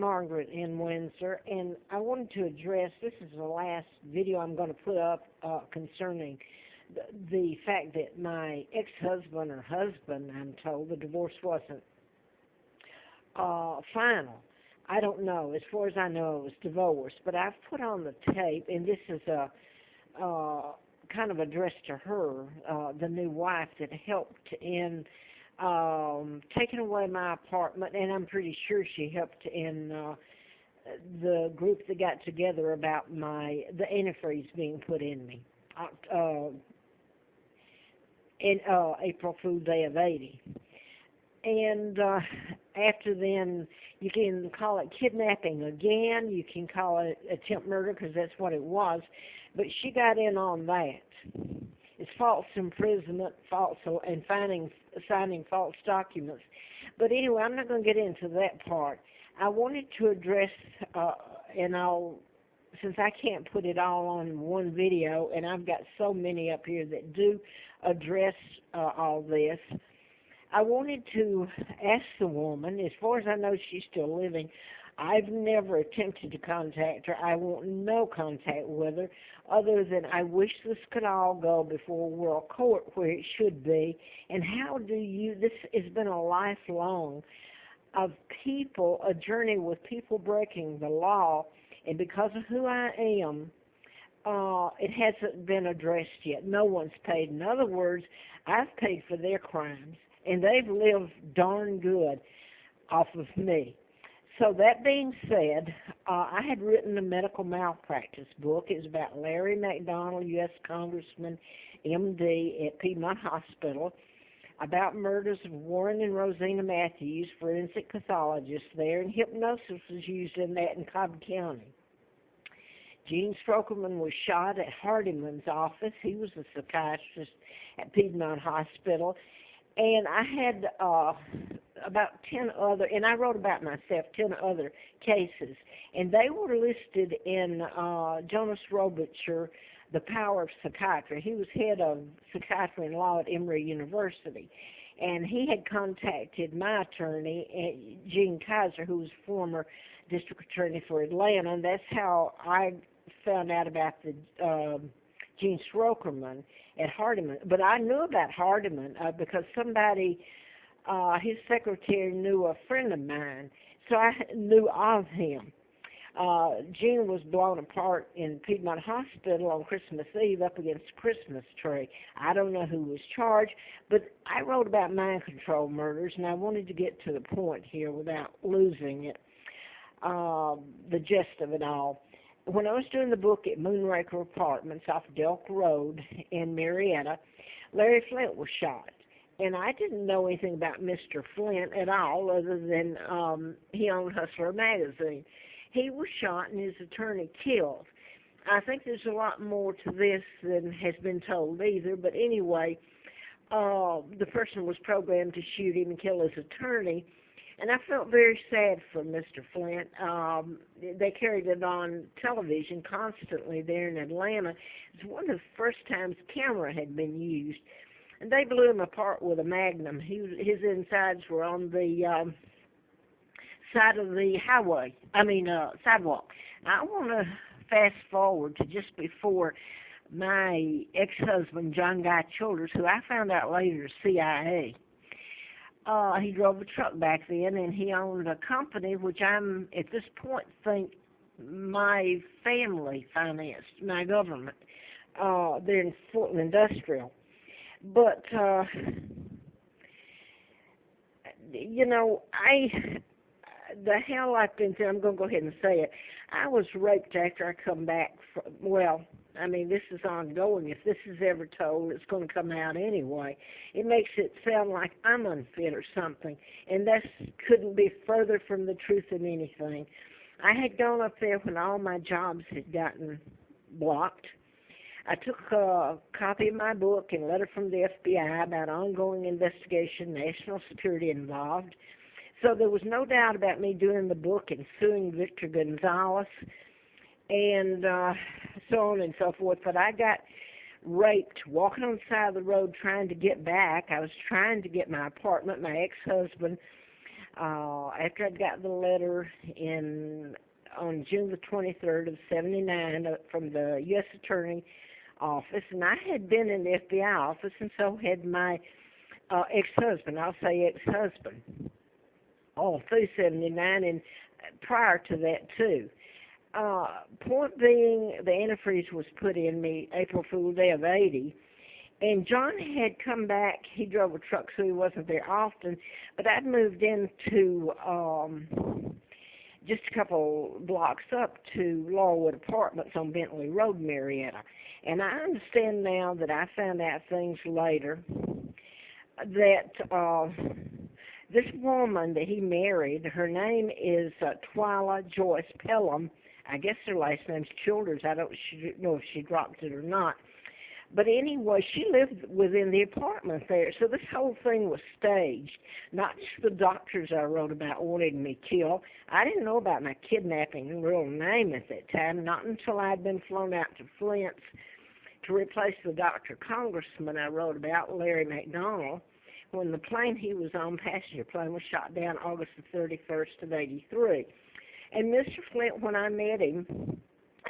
Margaret in Windsor, and I wanted to address, this is the last video I'm going to put up concerning the fact that my ex-husband or husband, I'm told, the divorce wasn't final. I don't know. As far as I know, it was divorce. But I've put on the tape, and this is a kind of addressed to her, the new wife that helped in taking away my apartment, and I'm pretty sure she helped in the group that got together about the antifreeze being put in me in April Fool Day of '80. And after then, you can call it kidnapping again. You can call it attempt murder because that's what it was. But she got in on that. It's false imprisonment, and signing false documents. But anyway, I'm not going to get into that part. I wanted to address, since I can't put it all on one video, and I've got so many up here that do address all this, I wanted to ask the woman, as far as I know she's still living, I've never attempted to contact her. I want no contact with her other than I wish this could all go before world court where it should be. And this has been a lifelong of people, a journey with people breaking the law, and because of who I am, it hasn't been addressed yet. No one's paid. In other words, I've paid for their crimes, and they've lived darn good off of me. So that being said, I had written a medical malpractice book. It was about Larry McDonald, U.S. Congressman, M.D. at Piedmont Hospital, about murders of Warren and Rosina Matthews, forensic pathologists there, and hypnosis was used in that in Cobb County. Gene Strokerman was shot at Hardiman's office. He was a psychiatrist at Piedmont Hospital. And I had about 10 other, and I wrote about myself, 10 other cases. And they were listed in Jonas Robicher, The Power of Psychiatry. He was head of psychiatry and law at Emory University. And he had contacted my attorney, Gene Kaiser, who was former district attorney for Atlanta. And that's how I found out about the Gene Strokerman at Hardiman. But I knew about Hardiman because somebody, his secretary knew a friend of mine, so I knew of him. Gene was blown apart in Piedmont Hospital on Christmas Eve up against a Christmas tree. I don't know who was charged, but I wrote about mind control murders, and I wanted to get to the point here without losing it, the gist of it all. When I was doing the book at Moonraker Apartments off Delk Road in Marietta, Larry Flint was shot. And I didn't know anything about Mr. Flint at all other than he owned Hustler magazine. He was shot and his attorney killed. I think there's a lot more to this than has been told either, but anyway, the person was programmed to shoot him and kill his attorney. And I felt very sad for Mr. Flint. They carried it on television constantly there in Atlanta. It's one of the first times camera had been used. And they blew him apart with a magnum. His insides were on the side of the sidewalk. Now, I want to fast forward to just before my ex-husband, John Guy Childers, who I found out later is CIA. He drove a truck back then, and he owned a company, which I'm, at this point, think my family financed, my government. They're in Fulton Industrial. But, the hell I've been through, I'm going to go ahead and say it. I was raped after I come back this is ongoing. If this is ever told, it's going to come out anyway. It makes it sound like I'm unfit or something, and that couldn't be further from the truth than anything. I had gone up there when all my jobs had gotten blocked. I took a copy of my book and letter from the FBI about ongoing investigation, national security involved. So there was no doubt about me doing the book and suing Victor Gonzalez and so on and so forth. But I got raped walking on the side of the road trying to get back. I was trying to get my apartment. My ex-husband After I'd got the letter on June the 23rd of 79 from the U.S. Attorney office, and I had been in the FBI office, and so had my ex-husband. I'll say ex-husband, all through 79 and prior to that too. Point being, the antifreeze was put in me April Fool's Day of 80, and John had come back. He drove a truck, so he wasn't there often, but I'd moved into just a couple blocks up to Laurelwood Apartments on Bentley Road, Marietta. And I understand now that I found out things later that this woman that he married, her name is Twyla Joyce Pelham. I guess her last name's Childers. I don't know if she dropped it or not. But anyway, she lived within the apartment there. So this whole thing was staged. Not just the doctors I wrote about wanted me killed. I didn't know about my kidnapping real name at that time, not until I'd been flown out to Flint to replace the Dr. Congressman I wrote about, Larry McDonald, when the plane he was on, passenger plane, was shot down August the 31st of 83. And Mr. Flint, when I met him,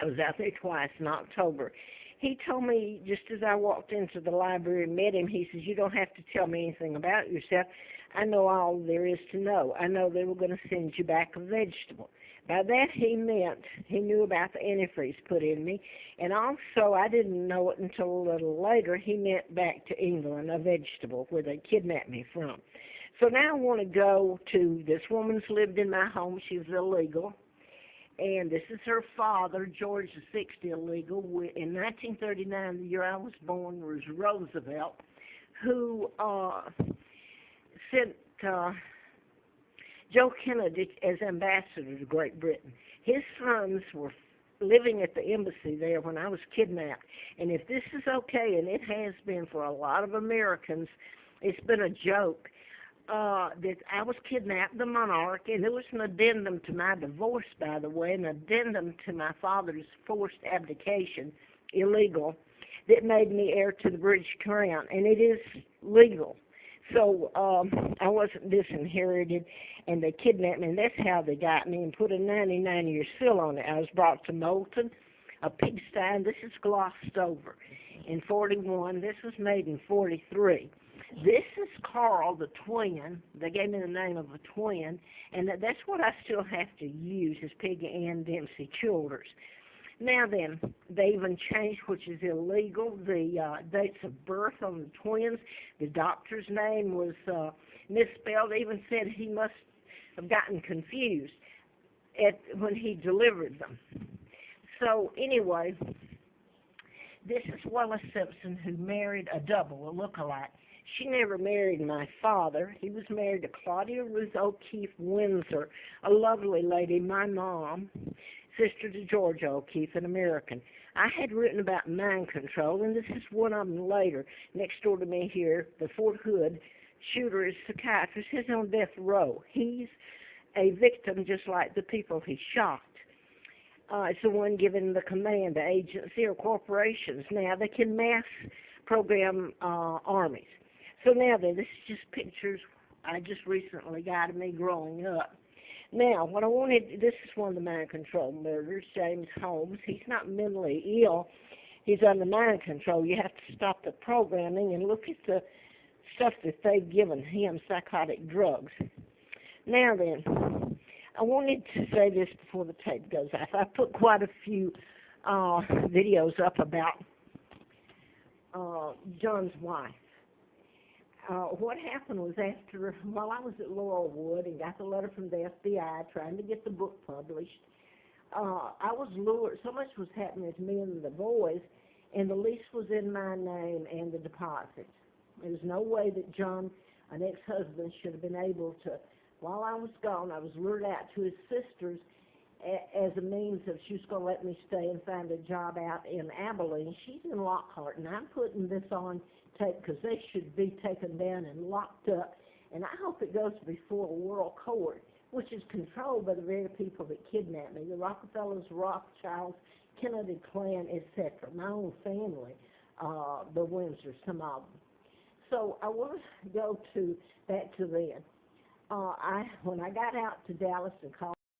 I was out there twice in October, he told me, just as I walked into the library and met him, he says, "You don't have to tell me anything about yourself. I know all there is to know. I know they were going to send you back a vegetable." By that he meant he knew about the antifreeze put in me, and also I didn't know it until a little later, he meant back to England, a vegetable where they kidnapped me from. So now I want to go to, this woman's lived in my home. She was illegal. And this is her father, George VI, illegal. In 1939, the year I was born, was Roosevelt, who sent Joe Kennedy as ambassador to Great Britain. His sons were living at the embassy there when I was kidnapped. And if this is okay, and it has been for a lot of Americans, it's been a joke. That I was kidnapped, the monarch, and there was an addendum to my divorce, by the way, an addendum to my father's forced abdication, illegal, that made me heir to the British crown, and it is legal. So I wasn't disinherited, and they kidnapped me, and that's how they got me, and put a 99-year seal on it. I was brought to Moulton, a pigsty, and this is glossed over. In 41, this was made in 43. This is Carl, the twin. They gave me the name of a twin, and that's what I still have to use, is Peggy Ann Dempsey Childers. Now then, they even changed, which is illegal, the dates of birth on the twins. The doctor's name was misspelled. They even said he must have gotten confused when he delivered them. So anyway, this is Willis Simpson, who married a double, a look-alike. She never married my father. He was married to Claudia Ruth O'Keefe Windsor, a lovely lady, my mom, sister to George O'Keefe, an American. I had written about mind control, and this is one of them later. Next door to me here, the Fort Hood shooter is psychiatrist. He's on death row. He's a victim just like the people he shot. It's the one given the command to agency or corporations. Now, they can mass program armies. So now then, this is just pictures I just recently got of me growing up. Now, what I wanted, this is one of the mind control murders, James Holmes. He's not mentally ill. He's under mind control. You have to stop the programming and look at the stuff that they've given him, psychotic drugs. Now then, I wanted to say this before the tape goes off. I put quite a few videos up about John's wife. What happened was while I was at Laurelwood and got the letter from the FBI trying to get the book published, I was lured. So much was happening to me and the boys, and the lease was in my name and the deposits. There was no way that John, an ex-husband, should have been able to. While I was gone, I was lured out to his sister's as a means of she was going to let me stay and find a job out in Abilene. She's in Lockhart, and I'm putting this on tape because they should be taken down and locked up. And I hope it goes before a world court, which is controlled by the very people that kidnapped me, the Rockefellers, Rothschilds, Kennedy clan, etc., my own family, the Windsors, some of them. So I want to go back to then. when I got out to Dallas to call